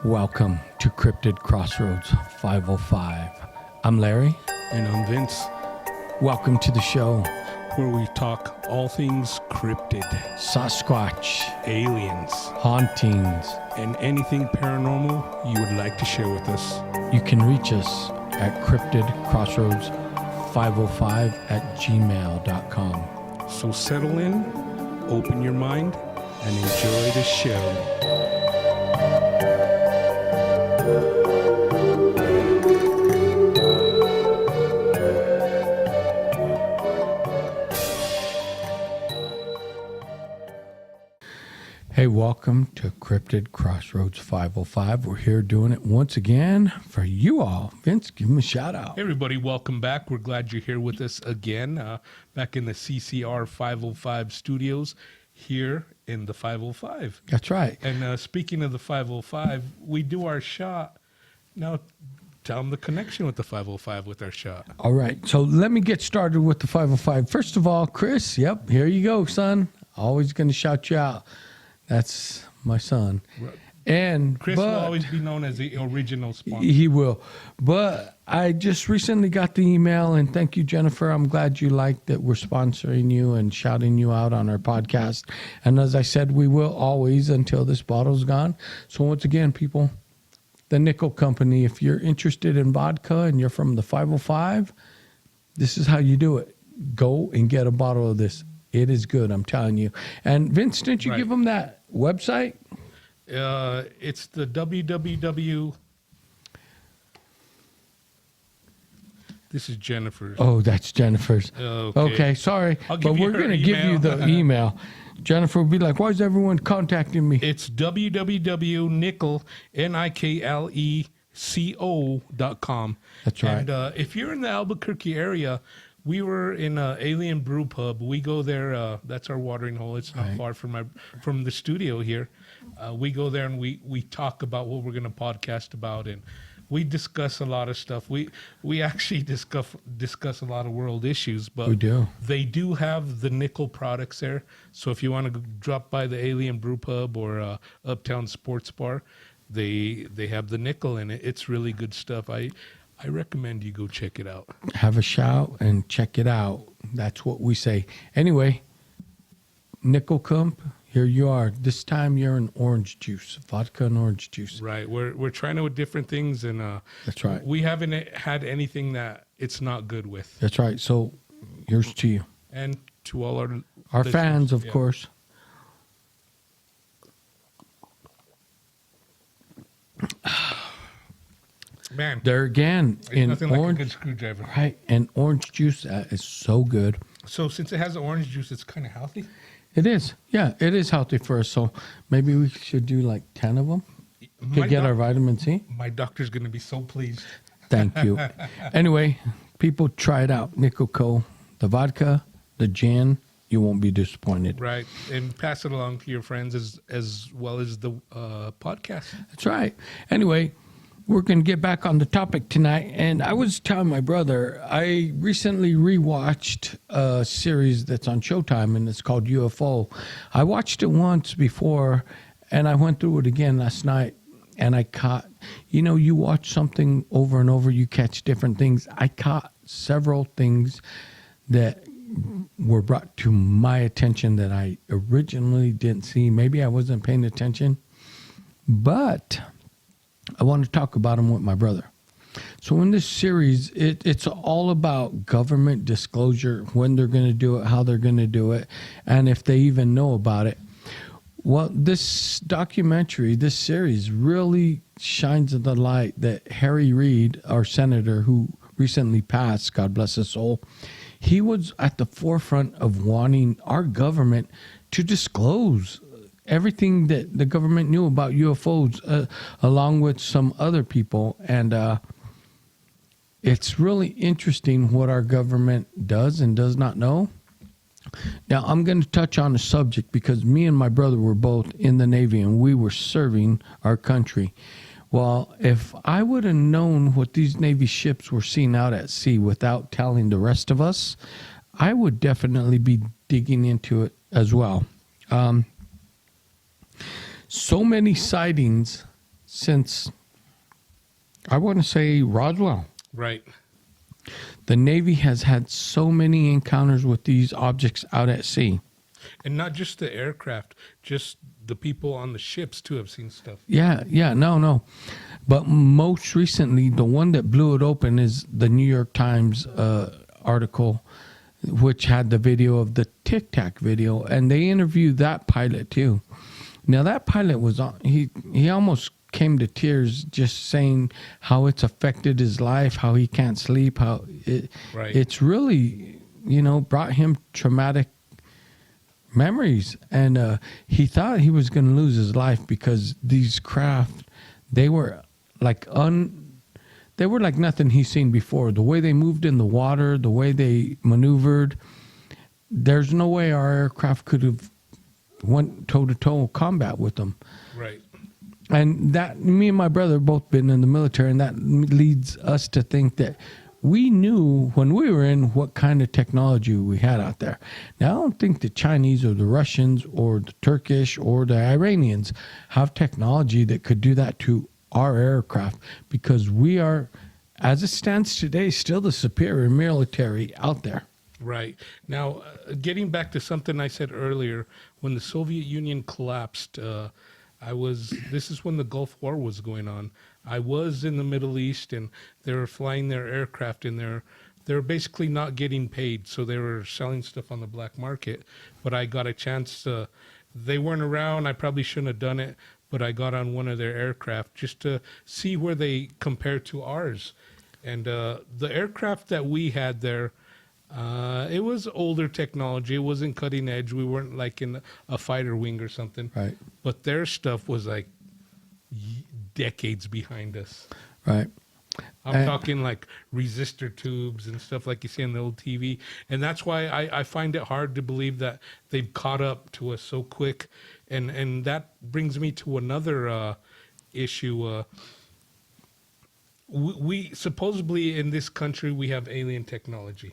Welcome to Cryptid Crossroads 505. I'm Larry. And I'm Vince, Welcome to the show. where we talk all things cryptid, Sasquatch, aliens, hauntings. and anything paranormal you would like to share with us. You can reach us at cryptidcrossroads505@gmail.com. So settle in, open your mind, and enjoy the show. Hey, welcome to Cryptid Crossroads 505. We're here doing it once again for you all. Vince, give them a shout out. Hey everybody, welcome back. We're glad you're here with us again, back in the CCR 505 studios here in the 505. That's right. And speaking of the 505, we do our shot. Now, tell them the connection with the 505 with our shot. All right, so let me get started with the 505. First of all, Chris, yep, here you go, son. Always going to shout you out. That's my son. Right. And Chris will always be known as the original sponsor. He will. But I just recently got the email, and thank you, Jennifer. I'm glad you like that we're sponsoring you and shouting you out on our podcast. And as I said, we will always until this bottle's gone. So once again, people, the Nickel Company, if you're interested in vodka and you're from the 505, this is how you do it. Go and get a bottle of this. It is good, I'm telling you. And Vince, didn't you give them that website? It's the www. This is Jennifer's. Oh, that's Jennifer's. Okay, sorry. But we're going to give you the email. Jennifer will be like, why is everyone contacting me? It's www.nickel, NIKLECO.com. That's right. And if you're in the Albuquerque area, we were in Alien Brew Pub. We go there. That's our watering hole. It's not far from the studio here. We go there and we talk about what we're going to podcast about, and we discuss a lot of stuff. We actually discuss a lot of world issues, but We do. They do have the Nickel products there. So if you want to drop by the Alien Brew Pub or Uptown Sports Bar, they have the Nickel in it. It's really good stuff. I recommend you go check it out. Have a shout and check it out. That's what we say. Anyway, Nickel Comp, here you are. This time you're in orange juice, vodka and orange juice. Right. We're trying out different things, and That's right. we haven't had anything that it's not good with. That's right. So here's to you. And to all our listeners, Fans, of course. Man, There again, it's in nothing like a orange. good screwdriver. Right, and orange juice is so good. So since it has orange juice, it's kind of healthy. It is. Yeah, it is healthy for us. So maybe we should do like 10 of them to get our vitamin C. My doctor's going to be so pleased. Thank you. Anyway, people, try it out. Nickel Co. The vodka, the gin, you won't be disappointed. Right. And pass it along to your friends as well as the podcast. That's right. Anyway, we're going to get back on the topic tonight. And I was telling my brother, I recently rewatched a series that's on Showtime, and it's called UFO. I watched it once before, and I went through it again last night, and I caught, you watch something over and over, you catch different things. I caught several things that were brought to my attention that I originally didn't see. Maybe I wasn't paying attention, but I want to talk about them with my brother. So in this series, it's all about government disclosure, when they're going to do it, how they're going to do it, and if they even know about it. Well, this documentary, this series really shines the light that Harry Reid, our senator who recently passed, God bless his soul, he was at the forefront of wanting our government to disclose everything that the government knew about UFOs, along with some other people. And it's really interesting what our government does and does not know. Now, I'm going to touch on a subject because me and my brother were both in the Navy and we were serving our country. Well, if I would have known what these Navy ships were seeing out at sea without telling the rest of us, I would definitely be digging into it as well. So many sightings since, I want to say, Roswell. Right. The Navy has had so many encounters with these objects out at sea. And not just the aircraft, just the people on the ships too have seen stuff. Yeah, no. But most recently, the one that blew it open is the New York Times article, which had the video of the Tic Tac video, and they interviewed that pilot too. Now that pilot was on, he almost came to tears just saying how it's affected his life, how he can't sleep, how it's really, brought him traumatic memories. And he thought he was going to lose his life because these craft, they were like nothing he's seen before. The way they moved in the water, the way they maneuvered, there's no way our aircraft could have went toe-to-toe combat with them. Right. And that, me and my brother both been in the military, and that leads us to think that we knew when we were in what kind of technology we had out there. Now, I don't think the Chinese or the Russians or the Turkish or the Iranians have technology that could do that to our aircraft, because we are, as it stands today, still the superior military out there. Right. Now, getting back to something I said earlier, when the Soviet Union collapsed, this is when the Gulf War was going on. I was in the Middle East, and they were flying their aircraft in there. They were basically not getting paid, so they were selling stuff on the black market. But I got a chance they weren't around. I probably shouldn't have done it, but I got on one of their aircraft just to see where they compare to ours. And the aircraft that we had there, it was older technology. It wasn't cutting edge. We weren't like in a fighter wing or something. Right. But their stuff was like decades behind us. Right. I'm talking like resistor tubes and stuff like you see on the old TV. And that's why I find it hard to believe that they've caught up to us so quick. And that brings me to another issue. We supposedly in this country we have alien technology.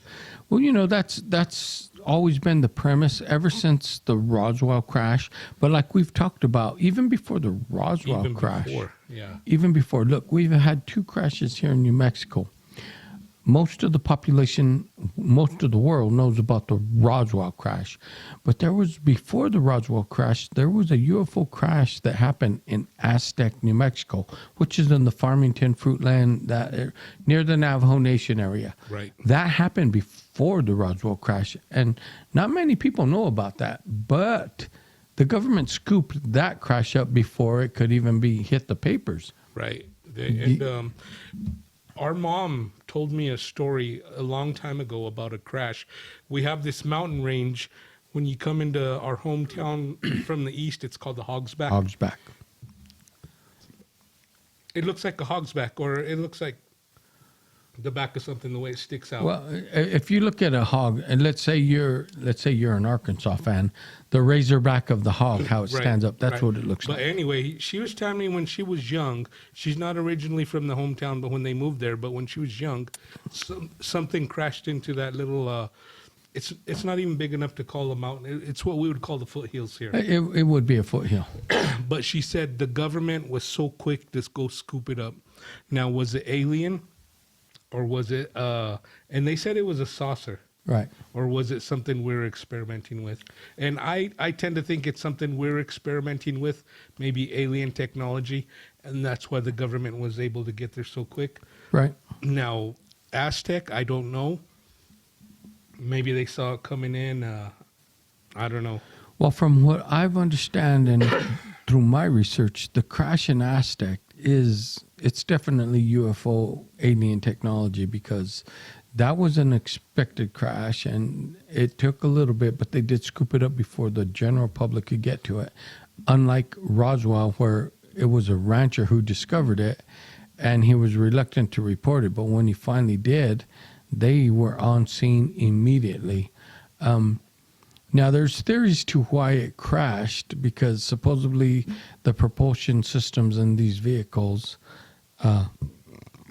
Well, that's always been the premise ever since the Roswell crash. But like we've talked about, even before the Roswell crash, even before, look, we've had 2 crashes here in New Mexico. Most of the population, most of the world knows about the Roswell crash. But before the Roswell crash, there was a UFO crash that happened in Aztec, New Mexico, which is in the Farmington Fruitland, near the Navajo Nation area. Right. That happened before the Roswell crash. And not many people know about that. But the government scooped that crash up before it could even hit the papers. Right. Our mom told me a story a long time ago about a crash. We have this mountain range. When you come into our hometown from the east, it's called the Hogsback. Hogsback. It looks like a hogsback, or it looks like the back of something, the way it sticks out. Well, if you look at a hog, and let's say you're an Arkansas fan, the razorback of the hog, how it stands up, that's what it looks like. But anyway, she was telling me when she was young, she's not originally from the hometown, but when they moved there, but when she was young, something crashed into that little, it's not even big enough to call a mountain. It's what we would call the foothills here. It would be a foothill. But she said the government was so quick to go scoop it up. Now, was it alien? Or was it, and they said it was a saucer. Right. Or was it something we're experimenting with? And I tend to think it's something we're experimenting with, maybe alien technology, and that's why the government was able to get there so quick. Right. Now, Aztec, I don't know. Maybe they saw it coming in. I don't know. Well, from what I've understand and through my research, the crash in Aztec it's definitely UFO alien technology, because that was an expected crash and it took a little bit, but they did scoop it up before the general public could get to it. Unlike Roswell, where it was a rancher who discovered it and he was reluctant to report it, but when he finally did, they were on scene immediately. Now, there's theories to why it crashed, because supposedly the propulsion systems in these vehicles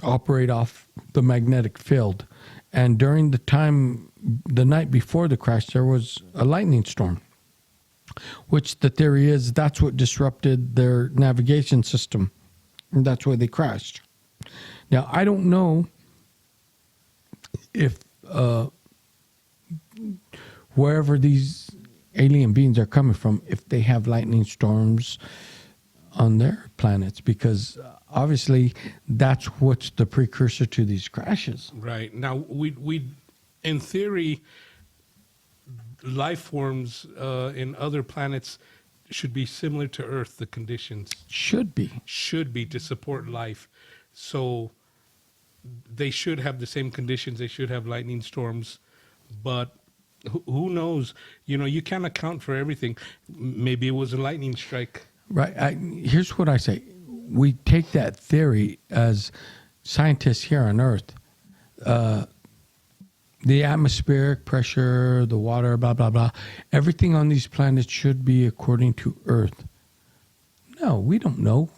operate off the magnetic field. And during the night before the crash, there was a lightning storm, which the theory is that's what disrupted their navigation system. And that's why they crashed. Now, I don't know if wherever these alien beings are coming from, if they have lightning storms on their planets, because obviously that's what's the precursor to these crashes. Right. Now, we in theory, life forms in other planets should be similar to Earth. The conditions Should be. to support life. So they should have the same conditions. They should have lightning storms. But who knows? You know, you can't account for everything. Maybe it was a lightning strike. Right. Here's what I say. We take that theory as scientists here on Earth. The atmospheric pressure, the water, blah, blah, blah. Everything on these planets should be according to Earth. No, we don't know.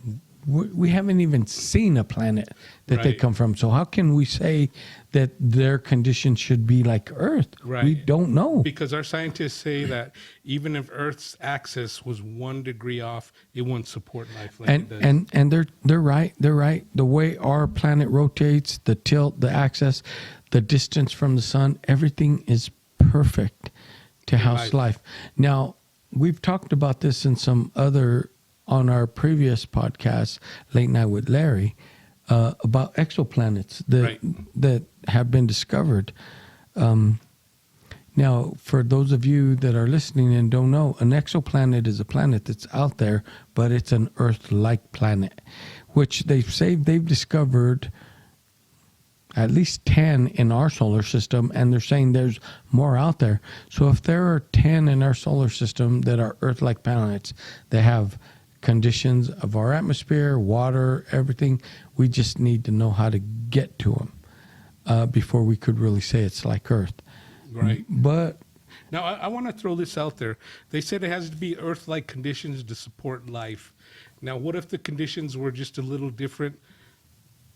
We haven't even seen a planet that they Right. come from. So how can we say that their conditions should be like Earth? Right. We don't know. Because our scientists say that even if Earth's axis was 1 degree off, it wouldn't support life like it does. And they're right. They're right. The way our planet rotates, the tilt, the axis, the distance from the sun, everything is perfect to house life. Now, we've talked about this in some other on our previous podcast, Late Night with Larry, about exoplanets that have been discovered. Now, for those of you that are listening and don't know, an exoplanet is a planet that's out there, but it's an Earth-like planet, which they've discovered at least 10 in our solar system, and they're saying there's more out there. So if there are 10 in our solar system that are Earth-like planets, they have conditions of our atmosphere, water, everything. We just need to know how to get to them before we could really say it's like Earth. Right. But Now, I want to throw this out there. They said it has to be Earth-like conditions to support life. Now, what if the conditions were just a little different?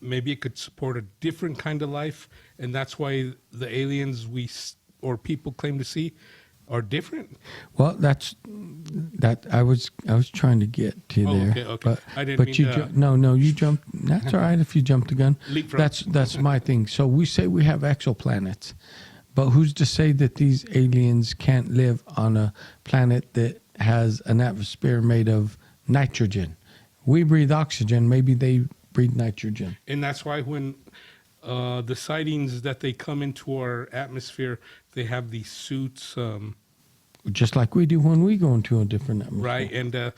Maybe it could support a different kind of life, and that's why the aliens or people claim to see are different. well, that I was trying to get to there. Okay. But, I didn't but mean you to- no, you jumped. That's all right if you jumped the gun. Leapfrog. That's my thing. So we say we have exoplanets, but who's to say that these aliens can't live on a planet that has an atmosphere made of nitrogen? We breathe oxygen. Maybe they breathe nitrogen. And that's why when the sightings that they come into our atmosphere, they have these suits, Just like we do when we go into a different atmosphere. right? And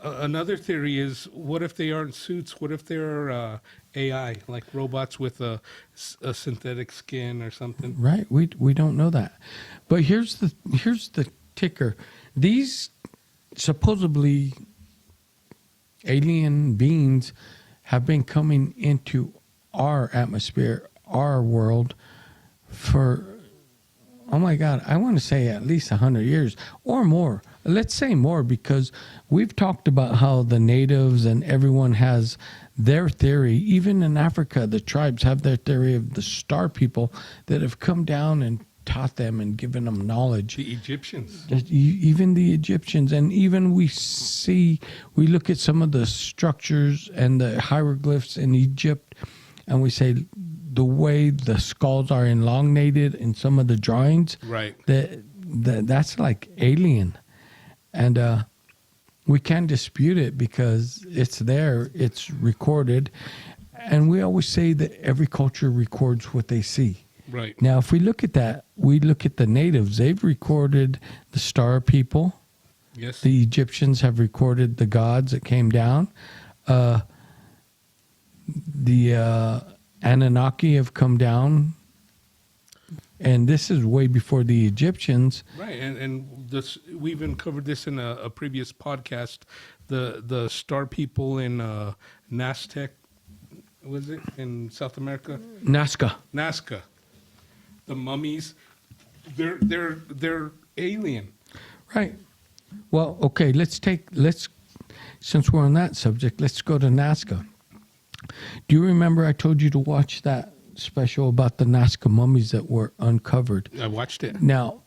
another theory is, what if they aren't suits? What if they're AI, like robots with a synthetic skin or something? Right. We don't know that. But here's the ticker. These supposedly alien beings have been coming into our atmosphere, our world for, oh my God, I want to say at least 100 years or more. Let's say more, because we've talked about how the natives and everyone has their theory. Even in Africa, the tribes have their theory of the star people that have come down and taught them and given them knowledge. The Egyptians. Even the Egyptians, and even we look at some of the structures and the hieroglyphs in Egypt, and we say the way the skulls are elongated in some of the drawings, Right. that's like alien. And we can't dispute it because it's there, it's recorded. And we always say that every culture records what they see. Right. Now, if we look at that, we look at the natives. They've recorded the star people. Yes. The Egyptians have recorded the gods that came down. The Anunnaki have come down. And this is way before the Egyptians. Right, and this, we even covered this in a previous podcast. The star people in Nazca, was it in South America? Nazca, the mummies, they're alien. Right. Well, okay, since we're on that subject, let's go to Nazca. Do you remember I told you to watch that special about the Nazca mummies that were uncovered? I watched it. Now,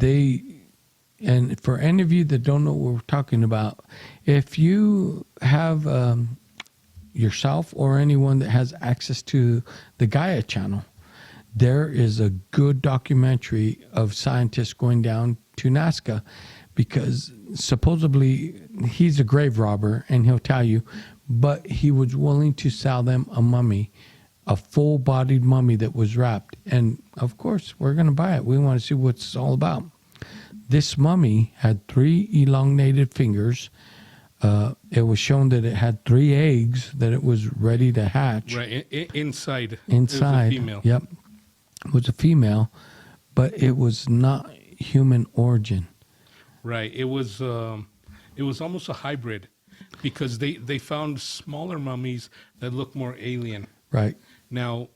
and for any of you that don't know what we're talking about, if you have yourself or anyone that has access to the Gaia channel, there is a good documentary of scientists going down to Nazca because supposedly he's a grave robber, and he'll tell you, but he was willing to sell them a mummy, a full-bodied mummy that was wrapped. And of course, we're going to buy it. We want to see what it's all about. This mummy had 3 elongated fingers. It was shown that it had 3 eggs that it was ready to hatch. Right, inside. Inside. It was a female. Yep. It was a female, but it was not human origin. Right. It was almost a hybrid because they found smaller mummies that look more alien. Right. Now,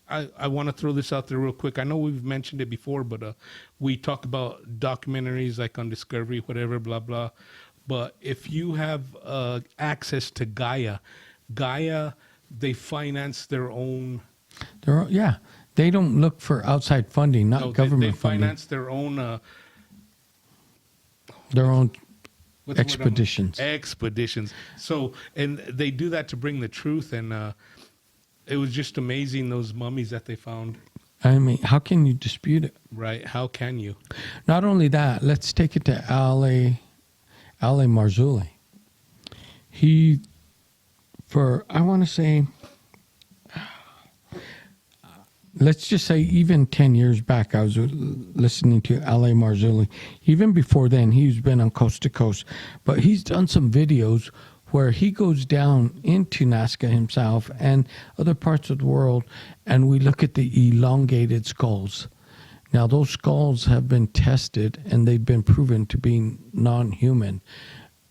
I want to throw this out there real quick. I know we've mentioned it before, but we talk about documentaries like on Discovery, whatever, blah, blah. But if you have access to Gaia, they finance their own. Yeah. They don't look for outside funding, not government they funding. finance their own. What's the word? Expeditions. Expeditions. So, and they do that to bring the truth. And it was just amazing, those mummies that they found. I mean, how can you dispute it? Right. How can you? Not only that, let's take it to Ale Marzulli. I want to say, let's just say even 10 years back, I was listening to Ale Marzulli. Even before then, he's been on coast to coast. But he's done some videos where he goes down into Nazca himself and other parts of the world, and we look at the elongated skulls. Now, those skulls have been tested, and they've been proven to be non-human.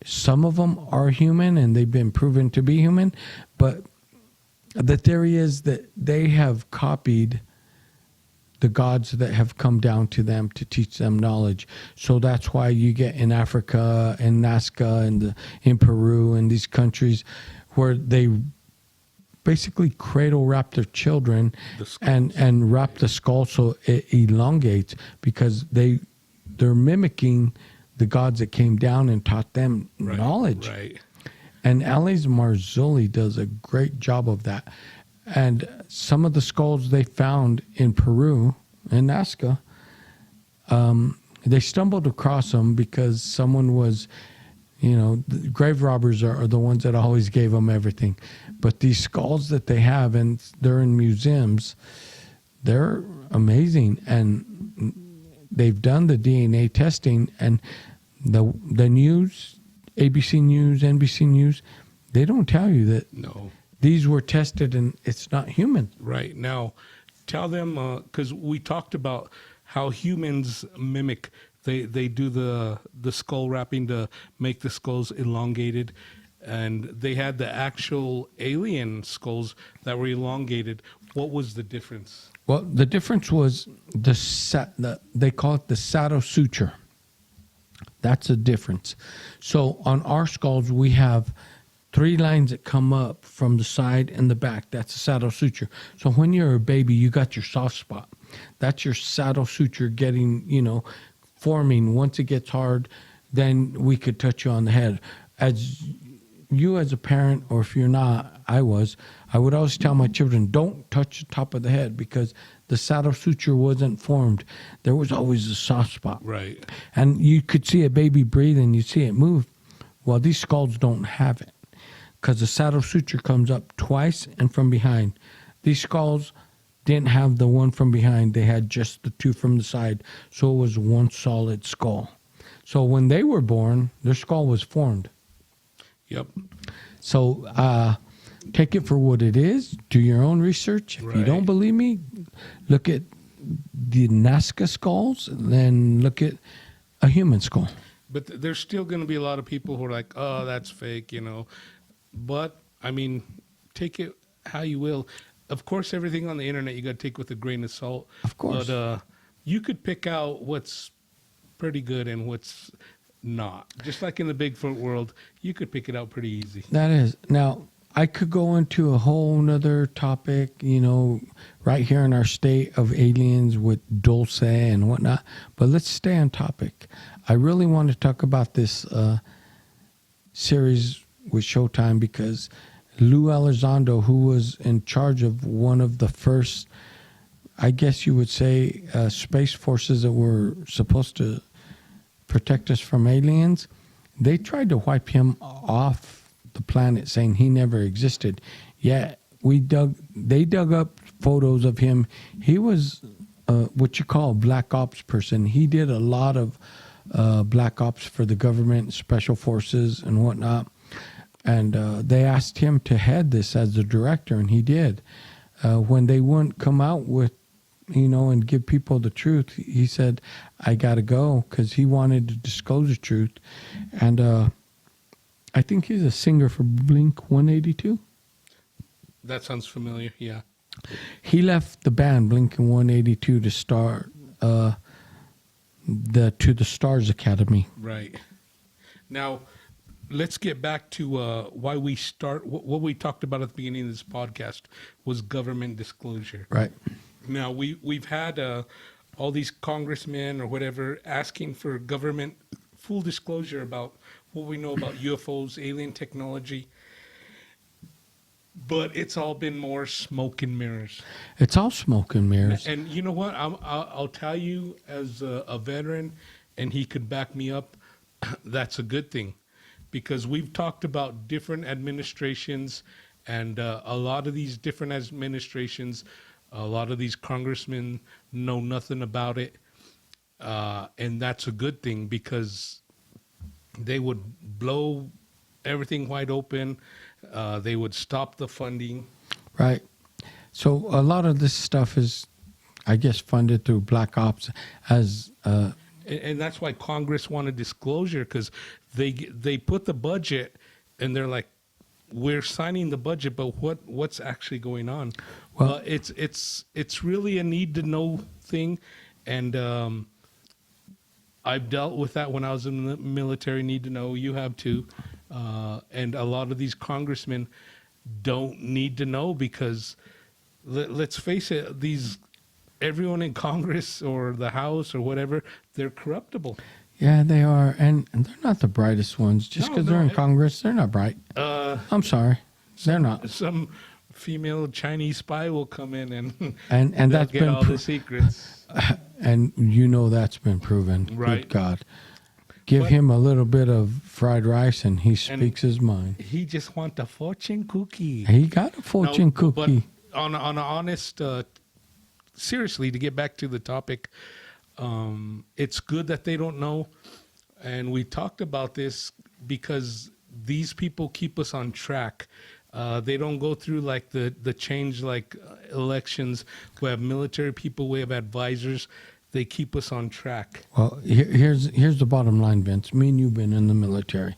Some of them are human, and they've been proven to be human, but the theory is that they have copied the gods that have come down to them to teach them knowledge. So that's why you get in Africa and Nazca and in Peru and these countries where they basically cradle wrap their children and wrap the skull so it elongates, because they're mimicking the gods that came down and taught them knowledge. Right. And Alex Marzulli does a great job of that. And some of the skulls they found in Peru and Nazca, they stumbled across them because someone was, the grave robbers are the ones that always gave them everything. But these skulls that they have, and they're in museums, they're amazing. And they've done the DNA testing, and the news, ABC News, NBC News, they don't tell you that these were tested and it's not human. Right. Now, tell them, because we talked about how humans mimic. They do the skull wrapping to make the skulls elongated, and they had the actual alien skulls that were elongated. What was the difference? Well, the difference was they call it the saddle suture. That's the difference. So on our skulls, we have 3 lines that come up from the side and the back. That's a saddle suture. So when you're a baby, you got your soft spot. That's your saddle suture getting, forming. Once it gets hard, then we could touch you on the head. As a parent, or if you're not, I would always tell my children, don't touch the top of the head, because the saddle suture wasn't formed. There was always a soft spot. Right. And you could see a baby breathe and you see it move. Well, these skulls don't have it, because the saddle suture comes up twice and from behind. These skulls didn't have the one from behind. They had just the 2 from the side. So it was one solid skull. So when they were born, their skull was formed. Yep. So take it for what it is. Do your own research. If you don't believe me, look at the Nazca skulls, then look at a human skull. But there's still going to be a lot of people who are like, oh, that's fake, But, I mean, take it how you will. Of course, everything on the internet you got to take with a grain of salt. Of course. But you could pick out what's pretty good and what's not. Just like in the Bigfoot world, you could pick it out pretty easy. That is. Now, I could go into a whole nother topic, right here in our state of aliens with Dulce and whatnot. But let's stay on topic. I really want to talk about this series with Showtime, because Lou Elizondo, who was in charge of one of the first, I guess you would say, space forces that were supposed to protect us from aliens, they tried to wipe him off the planet, saying he never existed. Yet they dug up photos of him. He was what you call a black ops person. He did a lot of black ops for the government, special forces, and whatnot. And they asked him to head this as the director, and he did. When they wouldn't come out with, and give people the truth, he said, I got to go, because he wanted to disclose the truth. And I think he's a singer for Blink 182. That sounds familiar, yeah. He left the band Blink 182 to start To the Stars Academy. Right. Now, let's get back to why we start. What we talked about at the beginning of this podcast was government disclosure. Right. Now, we've had all these congressmen or whatever asking for government full disclosure about what we know about UFOs, alien technology. But it's all been more smoke and mirrors. It's all smoke and mirrors. And you know what? I'll tell you, as a veteran, and he could back me up, that's a good thing. Because we've talked about different administrations, and a lot of these different administrations, a lot of these congressmen know nothing about it. And that's a good thing, because they would blow everything wide open. They would stop the funding. Right. So a lot of this stuff is, I guess, funded through black ops as... And that's why Congress wanted disclosure, because they put the budget and they're like, we're signing the budget, but what's actually going on? Well, it's really a need to know thing, and I've dealt with that when I was in the military. Need to know, you have too, and a lot of these congressmen don't need to know, because let's face it, everyone in Congress or the House or whatever, they're corruptible. Yeah, they are, and they're not the brightest ones. Just because they're in Congress, they're not bright. I'm sorry, they're not. Some female Chinese spy will come in and that's get been all the secrets. And that's been proven. Right. Good God, give him a little bit of fried rice, and he speaks his mind. He just wants a fortune cookie. He got a fortune cookie. But on an honest, seriously, to get back to the topic, it's good that they don't know. And we talked about this because these people keep us on track. They don't go through like the change, like elections. We have military people, we have advisors. They keep us on track. Well, here's the bottom line, Vince. Me and you've been in the military.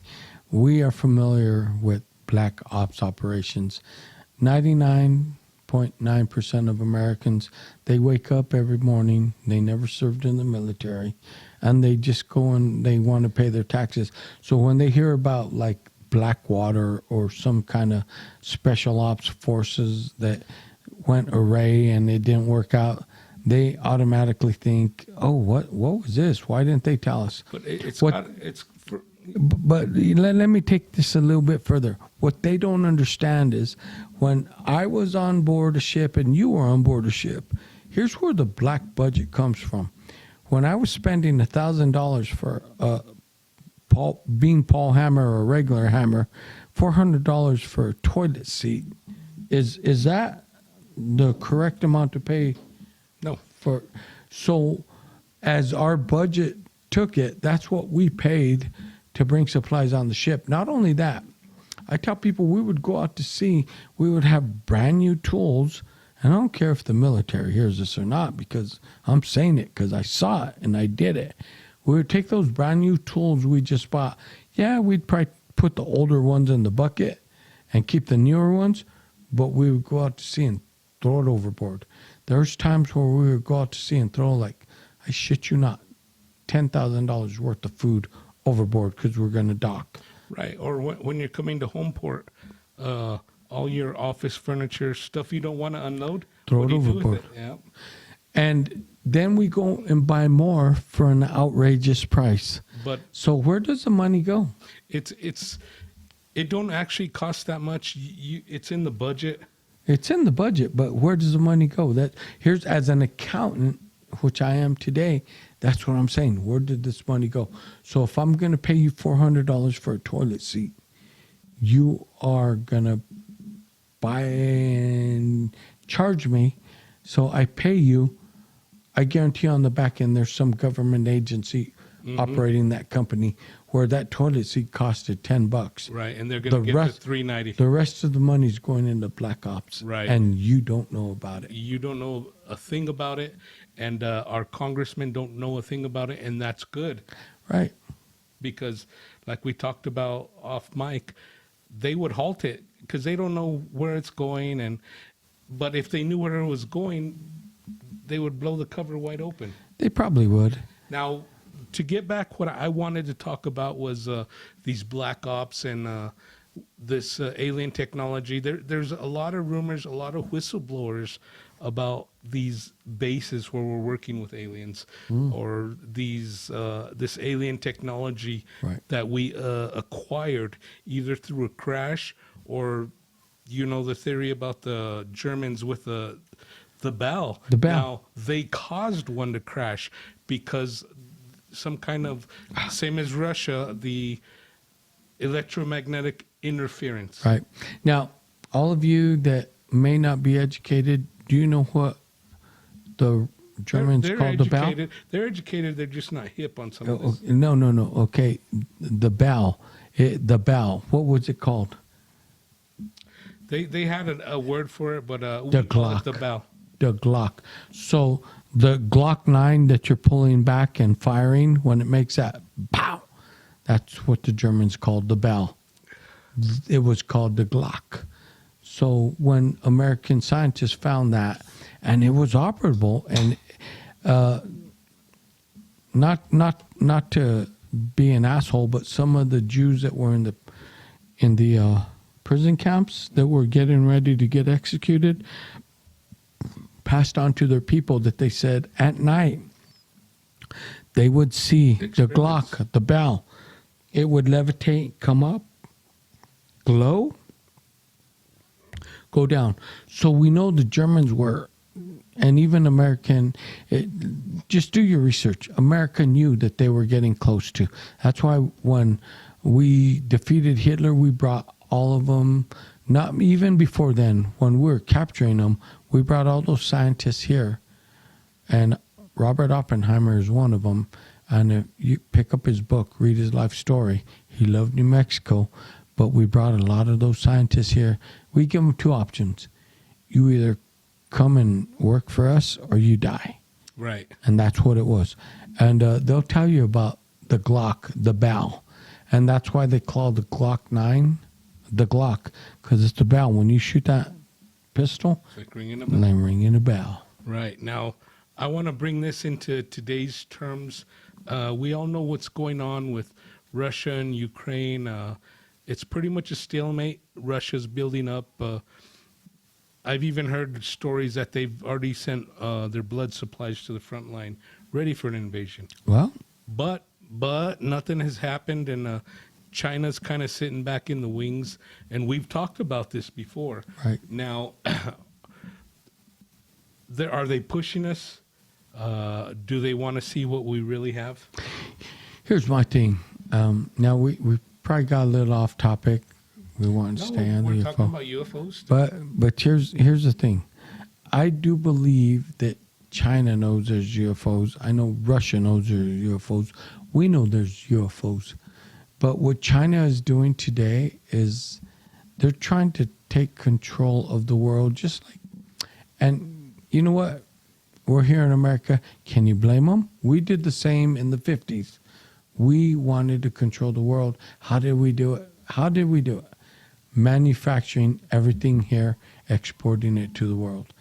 We are familiar with black ops operations. 99.9% of Americans, they wake up every morning, they never served in the military, and they just go and they want to pay their taxes. So when they hear about like Blackwater or some kind of special ops forces that went array and it didn't work out, they automatically think, oh, what was this? Why didn't they tell us? But But let me take this a little bit further. What they don't understand is when I was on board a ship and you were on board a ship, here's where the black budget comes from. When I was spending $1,000 for a bean pawl hammer or a regular hammer, $400 for a toilet seat, is that the correct amount to pay? No. So as our budget took it, that's what we paid to bring supplies on the ship. Not only that, I tell people we would go out to sea, we would have brand new tools, and I don't care if the military hears this or not, because I'm saying it because I saw it and I did it. We would take those brand new tools we just bought. Yeah, we'd probably put the older ones in the bucket and keep the newer ones, but we would go out to sea and throw it overboard. There's times where we would go out to sea and throw, like, I shit you not, $10,000 worth of food overboard because we're going to dock. Right. Or when you're coming to home port, all your office furniture, stuff you don't want to unload, throw it overboard. Yeah. And then we go and buy more for an outrageous price. But so where does the money go? It's It don't actually cost that much. It's in the budget. It's in the budget, but where does the money go? That here's as an accountant, which I am today. That's what I'm saying. Where did this money go? So if I'm going to pay you $400 for a toilet seat, you are going to buy and charge me. So I pay you. I guarantee on the back end there's some government agency operating that company where that toilet seat costed $10. Right, and they're going to get the $3.90. The rest of the money's going into Black Ops. Right. And you don't know about it. You don't know a thing about it, and our congressmen don't know a thing about it, and that's good. Right. Because, like we talked about off mic, they would halt it because they don't know where it's going. But if they knew where it was going, they would blow the cover wide open. They probably would. Now, to get back, what I wanted to talk about was these black ops and this alien technology. There's a lot of rumors, a lot of whistleblowers about these bases where we're working with aliens or these this alien technology that we acquired either through a crash or, you know, the theory about the Germans with the bell. The bell. Now, they caused one to crash because some kind of, same as Russia, the electromagnetic interference. Right. Now, all of you that may not be educated, do you know what the Germans called the bell? They're educated. They're just not hip on some of this. No. Okay. The bell. The bell. What was it called? They had a word for it, but the Glock. The bell. The Glock. So the Glock 9 that you're pulling back and firing, when it makes that pow, that's what the Germans called the bell. It was called the Glock. So when American scientists found that, and it was operable, and not to be an asshole, but some of the Jews that were in the prison camps that were getting ready to get executed passed on to their people that they said at night they would see the Glock, the bell. It would levitate, come up, glow, go down. So we know the Germans were, and even American, just do your research. America knew that they were getting close to. That's why when we defeated Hitler, we brought all of them, not even before then, when we were capturing them, we brought all those scientists here. And Robert Oppenheimer is one of them. And if you pick up his book, read his life story, he loved New Mexico, but we brought a lot of those scientists here. We give them two options. You either come and work for us or you die. Right. And that's what it was. And they'll tell you about the Glock, the bell. And that's why they call the Glock 9 the Glock, because it's the bell. When you shoot that pistol, it's like ringing a bell. Like ringing a bell. Right. Now, I want to bring this into today's terms. We all know what's going on with Russia and Ukraine. It's pretty much a stalemate. Russia's building up. I've even heard stories that they've already sent their blood supplies to the front line, ready for an invasion. Well, but nothing has happened, and China's kind of sitting back in the wings. And we've talked about this before. Right. Now, are they pushing us? Do they want to see what we really have? Here's my thing. Now, we probably got a little off topic. We want to stay on the UFO. We're talking about UFOs. But here's the thing. I do believe that China knows there's UFOs. I know Russia knows there's UFOs. We know there's UFOs. But what China is doing today is they're trying to take control of the world, just like, and you know what? We're here in America. Can you blame them? We did the same in the 50s. We wanted to control the world. How did we do it? Manufacturing everything here, exporting it to the world.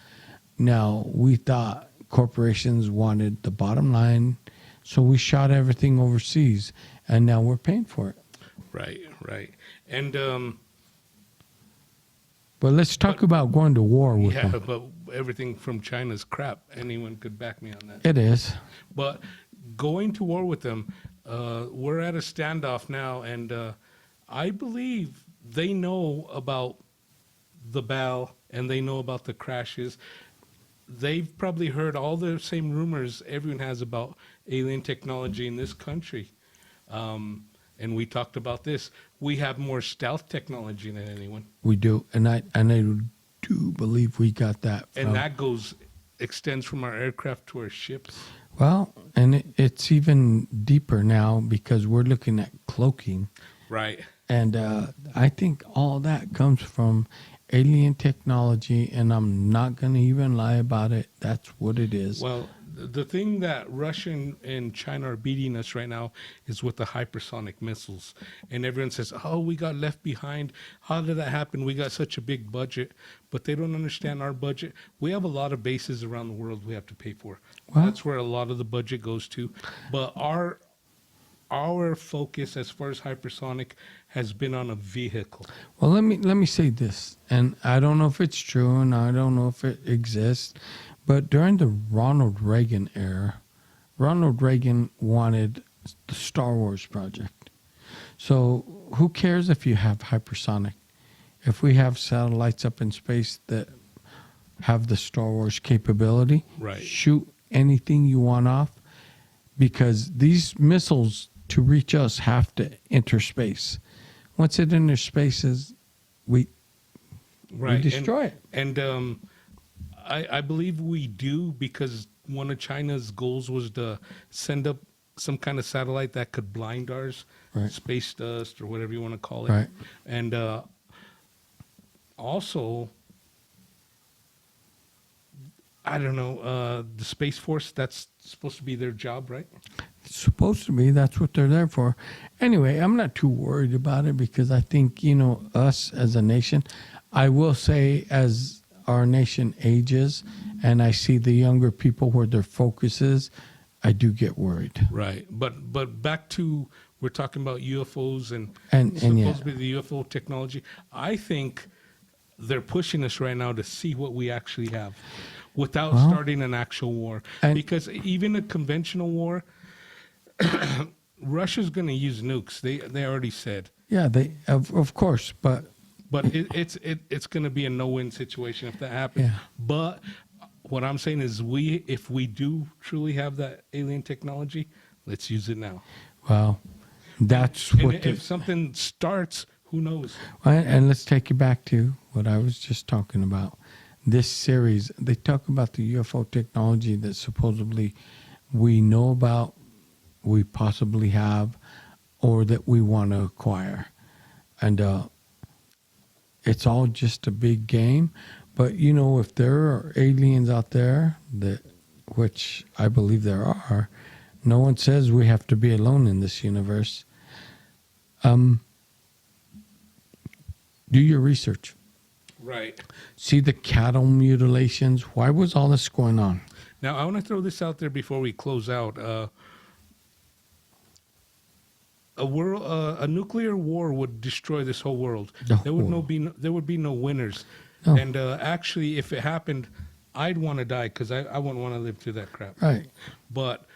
Now, we thought corporations wanted the bottom line, so we shot everything overseas, and now we're paying for it. Right. And but let's talk about going to war with them. Yeah, but everything from China's crap. Anyone could back me on that. It is. But going to war with them, we're at a standoff now, and I believe they know about the BAL and they know about the crashes. They've probably heard all the same rumors everyone has about alien technology in this country. And we talked about this. We have more stealth technology than anyone. We do, and I do believe we got that. And that extends from our aircraft to our ships. Well, and it's even deeper now because we're looking at cloaking. Right. And I think all that comes from alien technology, and I'm not going to even lie about it. That's what it is. Well, the thing that Russia and China are beating us right now is with the hypersonic missiles. And everyone says, oh, we got left behind. How did that happen? We got such a big budget. But they don't understand our budget. We have a lot of bases around the world we have to pay for. Well, that's where a lot of the budget goes to. But our focus as far as hypersonic has been on a vehicle. Well, let me say this, and I don't know if it's true, and I don't know if it exists, but during the Ronald Reagan era, Ronald Reagan wanted the Star Wars project. So who cares if you have hypersonic? If we have satellites up in space that have the Star Wars capability, Right. shoot anything you want off, because these missiles to reach us have to enter space. Once it enters spaces, we destroy it. And I believe we do, because one of China's goals was to send up some kind of satellite that could blind ours, Right. space dust or whatever you want to call it. Right. And also, I don't know, the Space Force, that's supposed to be their job, right? It's supposed to be. That's what they're there for. Anyway, I'm not too worried about it because I think, us as a nation, I will say as our nation ages and I see the younger people where their focus is, I do get worried. Right. But back to, we're talking about UFOs and yeah. supposedly the UFO technology. I think they're pushing us right now to see what we actually have without starting an actual war. Because even a conventional war, Russia's going to use nukes. They already said. Yeah, they of course, but it's going to be a no-win situation if that happens. Yeah. But what I'm saying is, if we do truly have that alien technology, let's use it now. well, that's And what. if something starts, who knows? And let's take it back to what I was just talking about. This series, they talk about the UFO technology that supposedly we know about, we possibly have, or that we want to acquire. And it's all just a big game. But, if there are aliens out there, which I believe there are, no one says we have to be alone in this universe. Do your research. Right. See the cattle mutilations. Why was all this going on? Now, I want to throw this out there before we close out. A nuclear war would destroy this whole world. There would be no winners. No. And actually, if it happened, I'd want to die because I wouldn't want to live through that crap. Right. But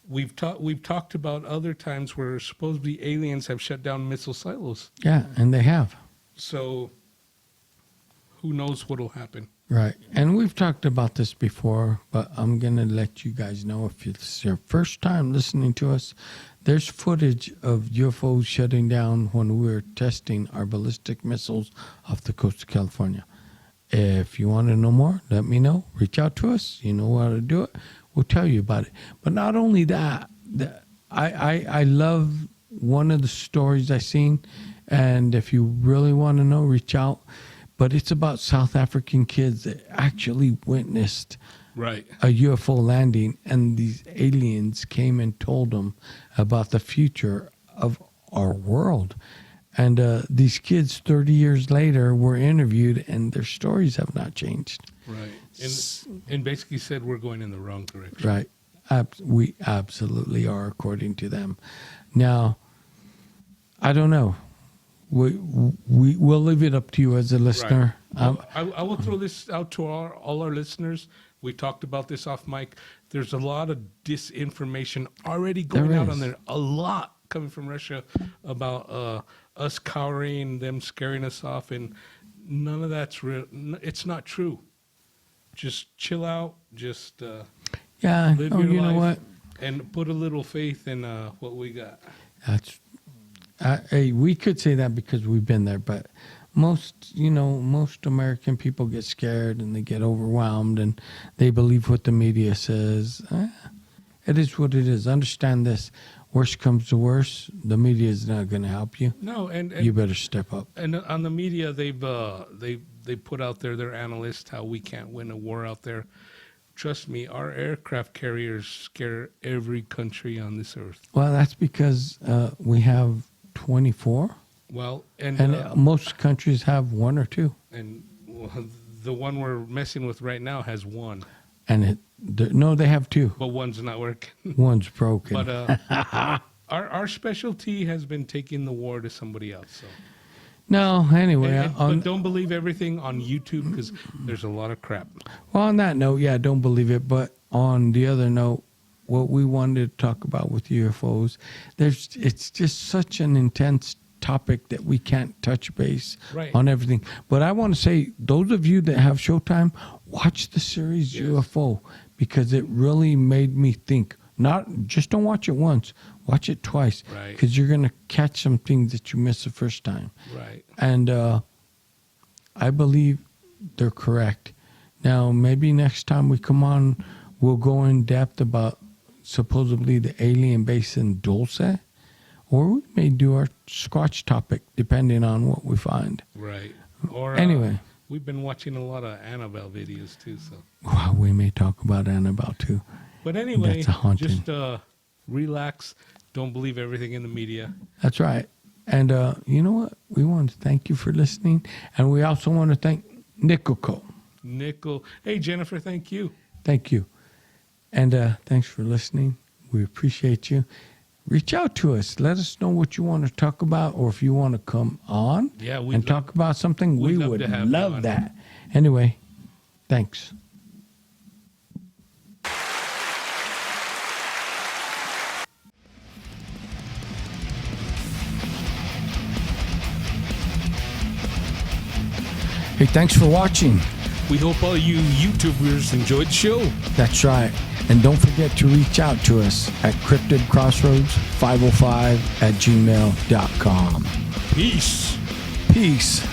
we've talked about other times where supposedly aliens have shut down missile silos. Yeah, and they have. So who knows what'll happen? Right. And we've talked about this before, but I'm going to let you guys know if it's your first time listening to us, there's footage of UFOs shutting down when we were testing our ballistic missiles off the coast of California. If you want to know more, let me know. Reach out to us. You know how to do it. We'll tell you about it. But not only that, I love one of the stories I seen, and if you really want to know, reach out. But it's about South African kids that actually witnessed Right. a UFO landing, and these aliens came and told them about the future of our world. And these kids, 30 years later, were interviewed, and their stories have not changed. Right. And basically said we're going in the wrong direction. Right. We absolutely are, according to them. Now, I don't know. We'll leave it up to you as a listener. Right. I will throw this out to all our listeners. We talked about this off mic. There's a lot of disinformation already going out on there. A lot coming from Russia about us cowering, them scaring us off, and none of that's real. It's not true. Just chill out. Just Yeah. live Oh, your you life know what? and put a little faith in what we got. That's. Hey, we could say that because we've been there, but most American people get scared and they get overwhelmed and they believe what the media says. It is what it is. Understand this. Worst comes to worst, the media is not going to help you. No, and You better step up. And on the media, they put out there, their analysts, how we can't win a war out there. Trust me, our aircraft carriers scare every country on this earth. Well, that's because we have 24, Well, and and most countries have one or two. the one we're messing with right now has one, And no, they have two. but one's not working. One's broken. But our specialty has been taking the war to somebody else. So. No, anyway. But don't believe everything on YouTube because there's a lot of crap. Well, on that note, yeah, don't believe it. But on the other note, what we wanted to talk about with UFOs, it's just such an intense topic that we can't touch base Right. on everything. But I want to say, those of you that have Showtime, watch the series Yes. UFO because it really made me think. Not just don't watch it once, watch it twice, Right. because you're gonna catch some things that you missed the first time. Right. And I believe they're correct. Now, maybe next time we come on, we'll go in depth about supposedly the alien base in Dulce, or we may do our Squatch topic, depending on what we find. Right. Or Anyway. we've been watching a lot of Annabelle videos too. So. Well, we may talk about Annabelle too. But anyway, That's a haunting. just relax. Don't believe everything in the media. That's right. And you know what? We want to thank you for listening. And we also want to thank Nickel. Nickel. Hey, Jennifer, thank you. Thank you. And thanks for listening. We appreciate you. Reach out to us. Let us know what you want to talk about, or if you want to come on Yeah, and talk about something, we we'd love would to have you love on. that. Anyway, thanks. Hey, thanks for watching. We hope all you YouTubers enjoyed the show. That's right. And don't forget to reach out to us at cryptidcrossroads505@gmail.com. Peace. Peace.